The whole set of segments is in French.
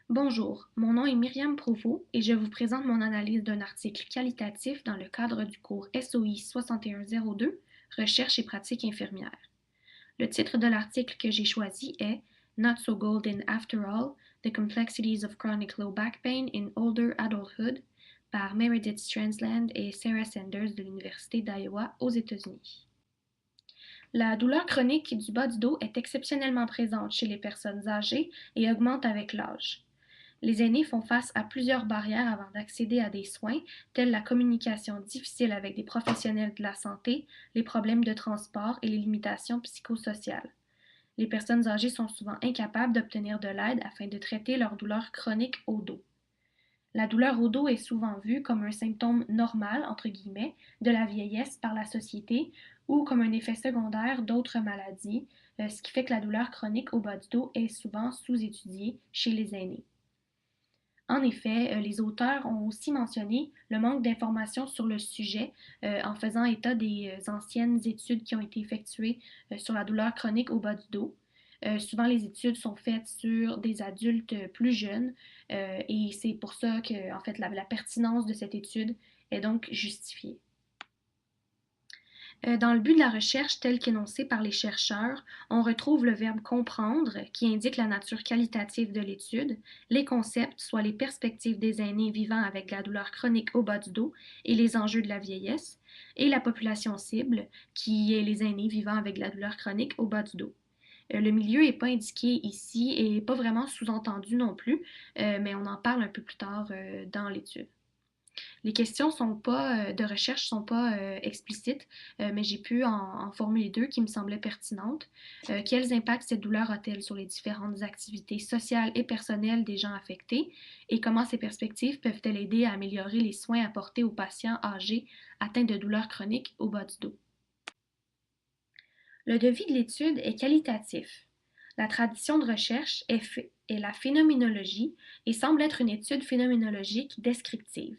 Bonjour, mon nom est Myriam Provost et je vous présente mon analyse d'un article qualitatif dans le cadre du cours SOI 6102, Recherche et pratique infirmière. Le titre de l'article que j'ai choisi est Not So Golden After All, The Complexities of Chronic Low Back Pain in Older Adulthood par Meredith Stransland et Sarah Sanders de l'Université d'Iowa aux États-Unis. La douleur chronique du bas du dos est exceptionnellement présente chez les personnes âgées et augmente avec l'âge. Les aînés font face à plusieurs barrières avant d'accéder à des soins, tels la communication difficile avec des professionnels de la santé, les problèmes de transport et les limitations psychosociales. Les personnes âgées sont souvent incapables d'obtenir de l'aide afin de traiter leur douleur chronique au dos. La douleur au dos est souvent vue comme un symptôme normal, entre guillemets, de la vieillesse par la société ou comme un effet secondaire d'autres maladies, ce qui fait que la douleur chronique au bas du dos est souvent sous-étudiée chez les aînés. En effet, les auteurs ont aussi mentionné le manque d'informations sur le sujet en faisant état des anciennes études qui ont été effectuées sur la douleur chronique au bas du dos. Souvent, les études sont faites sur des adultes plus jeunes et c'est pour ça que, en fait, la pertinence de cette étude est donc justifiée. Dans le but de la recherche telle qu'énoncée par les chercheurs, on retrouve le verbe comprendre qui indique la nature qualitative de l'étude, les concepts, soit les perspectives des aînés vivant avec la douleur chronique au bas du dos et les enjeux de la vieillesse, et la population cible qui est les aînés vivant avec la douleur chronique au bas du dos. Le milieu n'est pas indiqué ici et pas vraiment sous-entendu non plus, mais on en parle un peu plus tard dans l'étude. Les questions de recherche sont pas explicites, mais j'ai pu en formuler deux qui me semblaient pertinentes. Quels impacts cette douleur a-t-elle sur les différentes activités sociales et personnelles des gens affectés? Et comment ces perspectives peuvent-elles aider à améliorer les soins apportés aux patients âgés atteints de douleurs chroniques au bas du dos? Le devis de l'étude est qualitatif. La tradition de recherche est la phénoménologie et semble être une étude phénoménologique descriptive.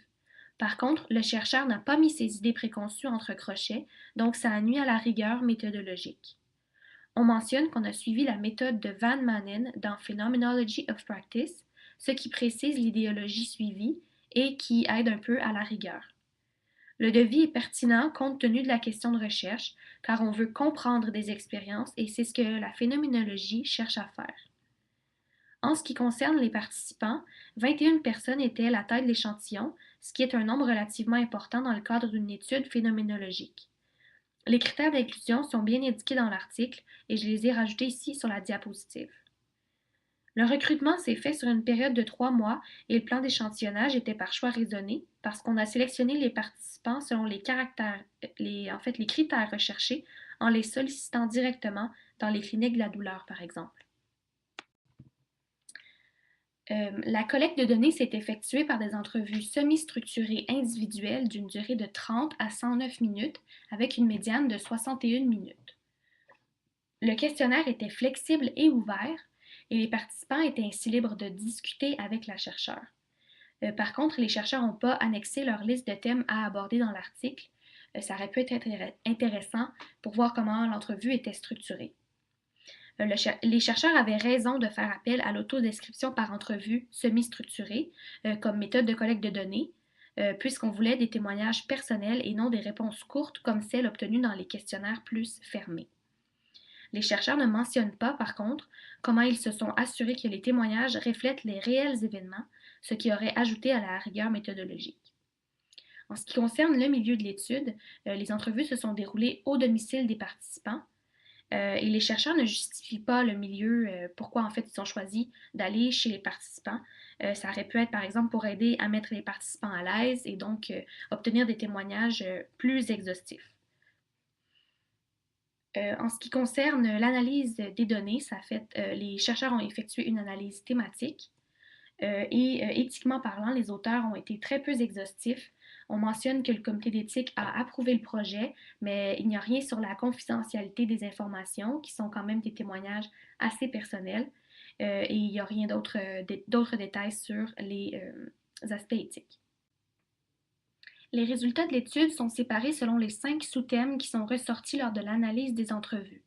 Par contre, le chercheur n'a pas mis ses idées préconçues entre crochets, donc ça nuit à la rigueur méthodologique. On mentionne qu'on a suivi la méthode de Van Manen dans Phenomenology of Practice, ce qui précise l'idéologie suivie et qui aide un peu à la rigueur. Le devis est pertinent compte tenu de la question de recherche, car on veut comprendre des expériences et c'est ce que la phénoménologie cherche à faire. En ce qui concerne les participants, 21 personnes étaient la taille de l'échantillon, ce qui est un nombre relativement important dans le cadre d'une étude phénoménologique. Les critères d'inclusion sont bien indiqués dans l'article et je les ai rajoutés ici sur la diapositive. Le recrutement s'est fait sur une période de 3 mois et le plan d'échantillonnage était par choix raisonné parce qu'on a sélectionné les participants selon les critères recherchés en les sollicitant directement dans les cliniques de la douleur, par exemple. La collecte de données s'est effectuée par des entrevues semi-structurées individuelles d'une durée de 30 à 109 minutes avec une médiane de 61 minutes. Le questionnaire était flexible et ouvert et les participants étaient ainsi libres de discuter avec la chercheure. Par contre, les chercheurs n'ont pas annexé leur liste de thèmes à aborder dans l'article. Ça aurait pu être intéressant pour voir comment l'entrevue était structurée. Les chercheurs avaient raison de faire appel à l'autodescription par entrevue semi-structurée comme méthode de collecte de données, puisqu'on voulait des témoignages personnels et non des réponses courtes comme celles obtenues dans les questionnaires plus fermés. Les chercheurs ne mentionnent pas, par contre, comment ils se sont assurés que les témoignages reflètent les réels événements, ce qui aurait ajouté à la rigueur méthodologique. En ce qui concerne le milieu de l'étude, les entrevues se sont déroulées au domicile des participants, et les chercheurs ne justifient pas le milieu, pourquoi en fait ils ont choisi d'aller chez les participants. Ça aurait pu être par exemple pour aider à mettre les participants à l'aise et donc obtenir des témoignages plus exhaustifs. En ce qui concerne l'analyse des données, les chercheurs ont effectué une analyse thématique et éthiquement parlant, les auteurs ont été très peu exhaustifs. On mentionne que le comité d'éthique a approuvé le projet, mais il n'y a rien sur la confidentialité des informations, qui sont quand même des témoignages assez personnels, et il n'y a rien d'autres détails sur les aspects éthiques. Les résultats de l'étude sont séparés selon les 5 sous-thèmes qui sont ressortis lors de l'analyse des entrevues.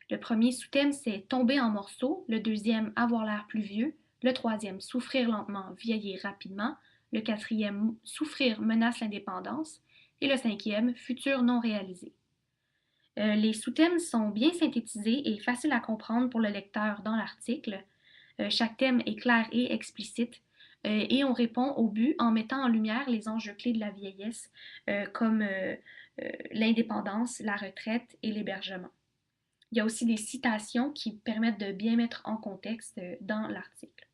Le premier sous-thème, c'est tomber en morceaux, le deuxième, avoir l'air plus vieux, Le troisième, souffrir lentement, vieillir rapidement. Le quatrième, souffrir menace l'indépendance. Et le cinquième, futur non réalisé. Les sous-thèmes sont bien synthétisés et faciles à comprendre pour le lecteur dans l'article. Chaque thème est clair et explicite et on répond au but en mettant en lumière les enjeux clés de la vieillesse comme l'indépendance, la retraite et l'hébergement. Il y a aussi des citations qui permettent de bien mettre en contexte dans l'article.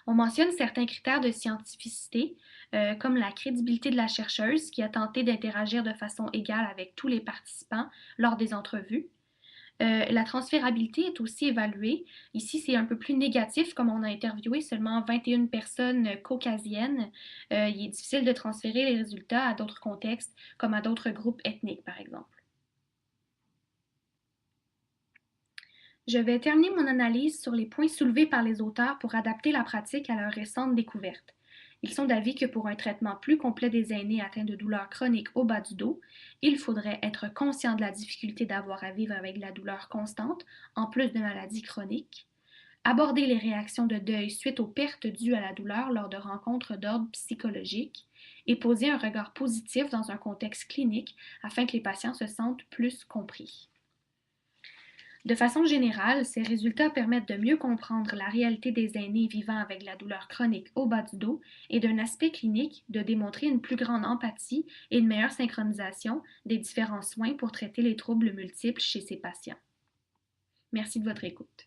On mentionne certains critères de scientificité, comme la crédibilité de la chercheuse qui a tenté d'interagir de façon égale avec tous les participants lors des entrevues. La transférabilité est aussi évaluée. Ici, c'est un peu plus négatif, comme on a interviewé seulement 21 personnes caucasiennes. Il est difficile de transférer les résultats à d'autres contextes, comme à d'autres groupes ethniques, par exemple. Je vais terminer mon analyse sur les points soulevés par les auteurs pour adapter la pratique à leurs récentes découvertes. Ils sont d'avis que pour un traitement plus complet des aînés atteints de douleurs chroniques au bas du dos, il faudrait être conscient de la difficulté d'avoir à vivre avec la douleur constante, en plus de maladies chroniques, aborder les réactions de deuil suite aux pertes dues à la douleur lors de rencontres d'ordre psychologique, et poser un regard positif dans un contexte clinique afin que les patients se sentent plus compris. De façon générale, ces résultats permettent de mieux comprendre la réalité des aînés vivant avec la douleur chronique au bas du dos et d'un aspect clinique, de démontrer une plus grande empathie et une meilleure synchronisation des différents soins pour traiter les troubles multiples chez ces patients. Merci de votre écoute.